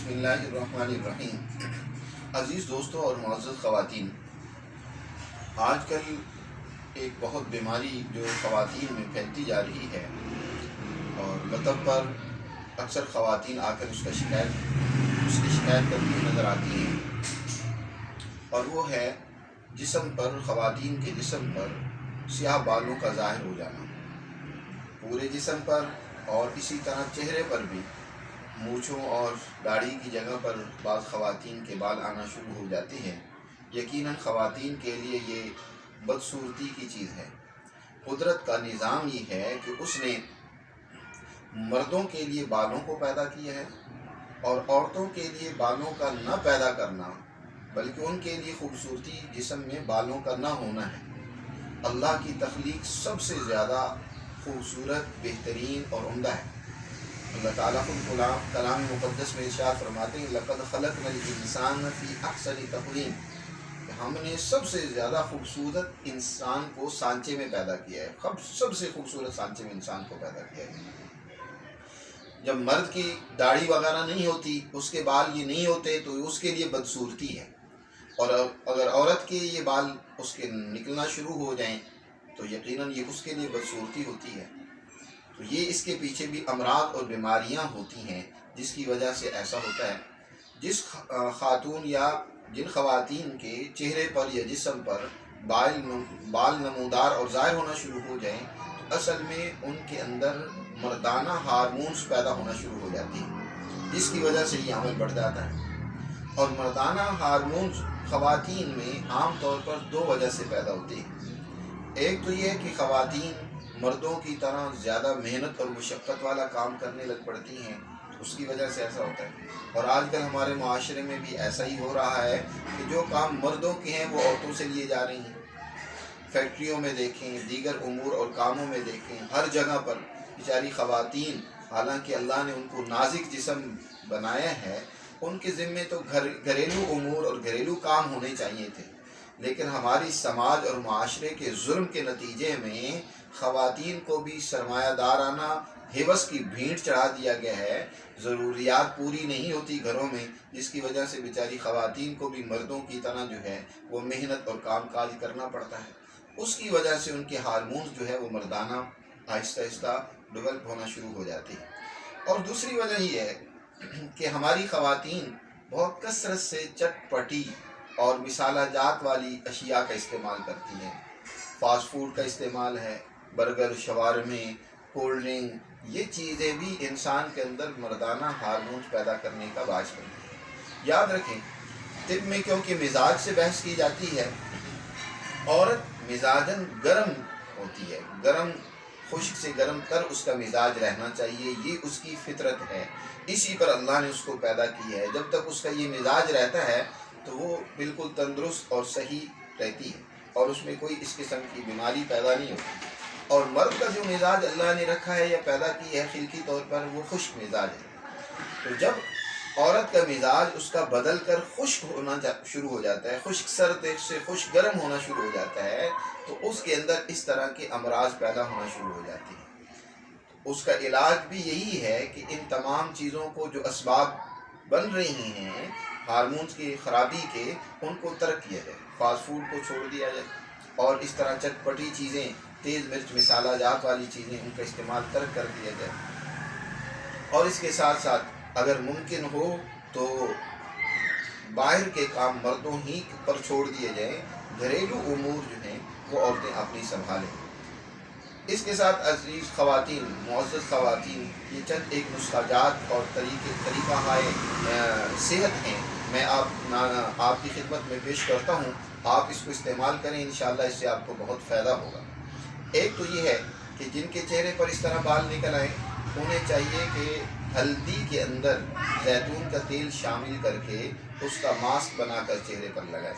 بسم اللہ الرحمن الرحیم۔ عزیز دوستوں اور معزز خواتین، آج کل ایک بہت بیماری جو خواتین میں پھیلتی جا رہی ہے اور مطلب پر اکثر خواتین آ کر اس کی شکایت کرتی ہوئی نظر آتی ہیں، اور وہ ہے جسم پر، خواتین کے جسم پر سیاہ بالوں کا ظاہر ہو جانا، پورے جسم پر اور اسی طرح چہرے پر بھی مونچھوں اور داڑھی کی جگہ پر بعض خواتین کے بال آنا شروع ہو جاتے ہیں۔ یقیناً خواتین کے لیے یہ بدصورتی کی چیز ہے۔ قدرت کا نظام یہ ہے کہ اس نے مردوں کے لیے بالوں کو پیدا کیا ہے اور عورتوں کے لیے بالوں کا نہ پیدا کرنا بلکہ ان کے لیے خوبصورتی جسم میں بالوں کا نہ ہونا ہے۔ اللہ کی تخلیق سب سے زیادہ خوبصورت، بہترین اور عمدہ ہے۔ اللہ تعالیٰ خود کلام مقدس میں ارشاد فرماتے ہیں لَقَدْ خَلَقْنَا الْإِنسَانَ فِي أَحْسَنِ تَقْوِيمٍ، کہ ہم نے سب سے زیادہ خوبصورت انسان کو سانچے میں پیدا کیا ہے، سب سے خوبصورت سانچے میں انسان کو پیدا کیا ہے۔ جب مرد کی داڑھی وغیرہ نہیں ہوتی، اس کے بال یہ نہیں ہوتے تو اس کے لیے بدصورتی ہے، اور اگر عورت کے یہ بال اس کے نکلنا شروع ہو جائیں تو یقیناً یہ اس کے لیے بدصورتی ہوتی ہے۔ تو یہ اس کے پیچھے بھی امراض اور بیماریاں ہوتی ہیں جس کی وجہ سے ایسا ہوتا ہے۔ جس خاتون یا جن خواتین کے چہرے پر یا جسم پر بال نمودار اور ظاہر ہونا شروع ہو جائیں تو اصل میں ان کے اندر مردانہ ہارمونز پیدا ہونا شروع ہو جاتی ہیں، جس کی وجہ سے یہ عمل بڑھ جاتا ہے۔ اور مردانہ ہارمونز خواتین میں عام طور پر دو وجہ سے پیدا ہوتے ہیں۔ ایک تو یہ ہے کہ خواتین مردوں کی طرح زیادہ محنت اور مشقت والا کام کرنے لگ پڑتی ہیں، اس کی وجہ سے ایسا ہوتا ہے۔ اور آج کل ہمارے معاشرے میں بھی ایسا ہی ہو رہا ہے کہ جو کام مردوں کے ہیں وہ عورتوں سے لیے جا رہی ہیں۔ فیکٹریوں میں دیکھیں، دیگر امور اور کاموں میں دیکھیں، ہر جگہ پر بیچاری خواتین، حالانکہ اللہ نے ان کو نازک جسم بنایا ہے، ان کے ذمے تو گھریلو امور اور گھریلو کام ہونے چاہیے تھے، لیکن ہماری سماج اور معاشرے کے ظلم کے نتیجے میں خواتین کو بھی سرمایہ دارانہ حوث کی بھینٹ چڑھا دیا گیا ہے۔ ضروریات پوری نہیں ہوتی گھروں میں، جس کی وجہ سے بیچاری خواتین کو بھی مردوں کی طرح جو ہے وہ محنت اور کام کاج کرنا پڑتا ہے۔ اس کی وجہ سے ان کے ہارمونز جو ہے وہ مردانہ آہستہ آہستہ ڈیولپ ہونا شروع ہو جاتی ہے۔ اور دوسری وجہ یہ ہے کہ ہماری خواتین بہت کثرت سے چٹ پٹی اور مسالہ جات والی اشیاء کا استعمال کرتی ہیں۔ فاسٹ فوڈ کا استعمال ہے، برگر، شوارمے، کولڈ ڈرنک، یہ چیزیں بھی انسان کے اندر مردانہ ہارمونز پیدا کرنے کا باعث بنتی ہیں۔ یاد رکھیں، طب میں کیونکہ مزاج سے بحث کی جاتی ہے، عورت مزاجاً گرم ہوتی ہے، گرم، خشک سے گرم تر اس کا مزاج رہنا چاہیے، یہ اس کی فطرت ہے، اسی پر اللہ نے اس کو پیدا کی ہے۔ جب تک اس کا یہ مزاج رہتا ہے تو وہ بالکل تندرست اور صحیح رہتی ہے اور اس میں کوئی اس قسم کی بیماری پیدا نہیں ہوتی۔ اور مرد کا جو مزاج اللہ نے رکھا ہے یا پیدا کی ہے خلقی طور پر، وہ خشک مزاج ہے۔ تو جب عورت کا مزاج اس کا بدل کر خشک ہونا شروع ہو جاتا ہے، خشک سرد سے خشک گرم ہونا شروع ہو جاتا ہے، تو اس کے اندر اس طرح کے امراض پیدا ہونا شروع ہو جاتی ہیں۔ اس کا علاج بھی یہی ہے کہ ان تمام چیزوں کو جو اسباب بن رہی ہیں ہارمونز کی خرابی کے، ان کو ترک کیا جائے، فاسٹ فوڈ کو چھوڑ دیا جائے اور اس طرح چٹ پٹی چیزیں، تیز مرچ مسالہ جات والی چیزیں، ان کا استعمال ترک کر دیا جائے۔ اور اس کے ساتھ ساتھ اگر ممکن ہو تو باہر کے کام مردوں ہی پر چھوڑ دیے جائیں، گھریلو امور جو ہیں وہ عورتیں اپنی سنبھالیں۔ اس کے ساتھ عزیز خواتین، معزز خواتین، یہ چند ایک نسخہ جات اور طریقہ صحت ہیں، میں آپ کی خدمت میں پیش کرتا ہوں، آپ اس کو استعمال کریں، انشاءاللہ اس سے آپ کو بہت فائدہ ہوگا۔ ایک تو یہ ہے کہ جن کے چہرے پر اس طرح بال نکل آئیں، انہیں چاہیے کہ ہلدی کے اندر زیتون کا تیل شامل کر کے اس کا ماسک بنا کر چہرے پر لگائیں۔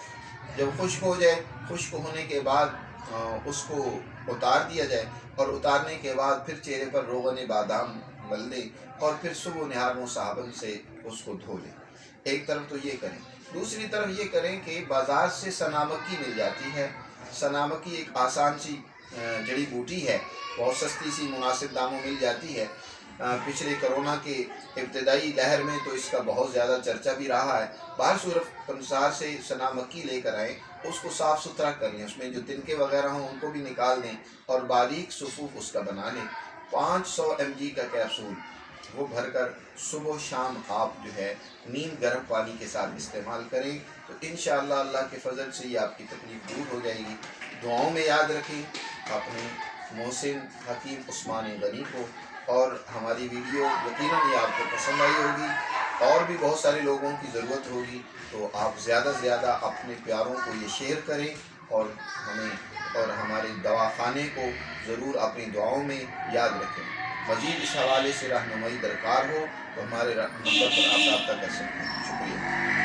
جب خشک ہو جائے، خشک ہونے کے بعد اس کو اتار دیا جائے، اور اتارنے کے بعد پھر چہرے پر روغن بادام مل دیں اور پھر صبح و نہار صابن سے اس کو دھو لیں۔ ایک طرف تو یہ کریں، دوسری طرف یہ کریں کہ بازار سے سنا مکی مل جاتی ہے۔ سنا مکی ایک آسان سی جڑی بوٹی ہے، بہت سستی سی مناسب داموں مل جاتی ہے۔ پچھلے کرونا کے ابتدائی لہر میں تو اس کا بہت زیادہ چرچہ بھی رہا ہے۔ باہر صرف پنسار سے سنا مکی لے کر آئیں، اس کو صاف ستھرا کر لیں، اس میں جو تنکے وغیرہ ہوں ان کو بھی نکال دیں اور باریک صفوف اس کا بنا لیں۔ 500 mg کا کیپسول وہ بھر کر صبح و شام آپ جو ہے نیم گرم پانی کے ساتھ استعمال کریں تو انشاءاللہ اللہ کے فضل سے یہ آپ کی تکلیف دور ہو جائے گی۔ دعاؤں میں یاد رکھیں اپنے محسن حکیم عثمان غنی کو، اور ہماری ویڈیو یقیناً یہ آپ کو پسند آئی ہوگی، اور بھی بہت سارے لوگوں کی ضرورت ہوگی، تو آپ زیادہ سے زیادہ اپنے پیاروں کو یہ شیئر کریں اور ہمیں اور ہمارے دواخانے کو ضرور اپنی دعاؤں میں یاد رکھیں۔ مزید اس حوالے سے رہنمائی درکار ہو تو ہمارے نمبر پر آپ رابطہ کر سکتے ہیں۔ شکریہ۔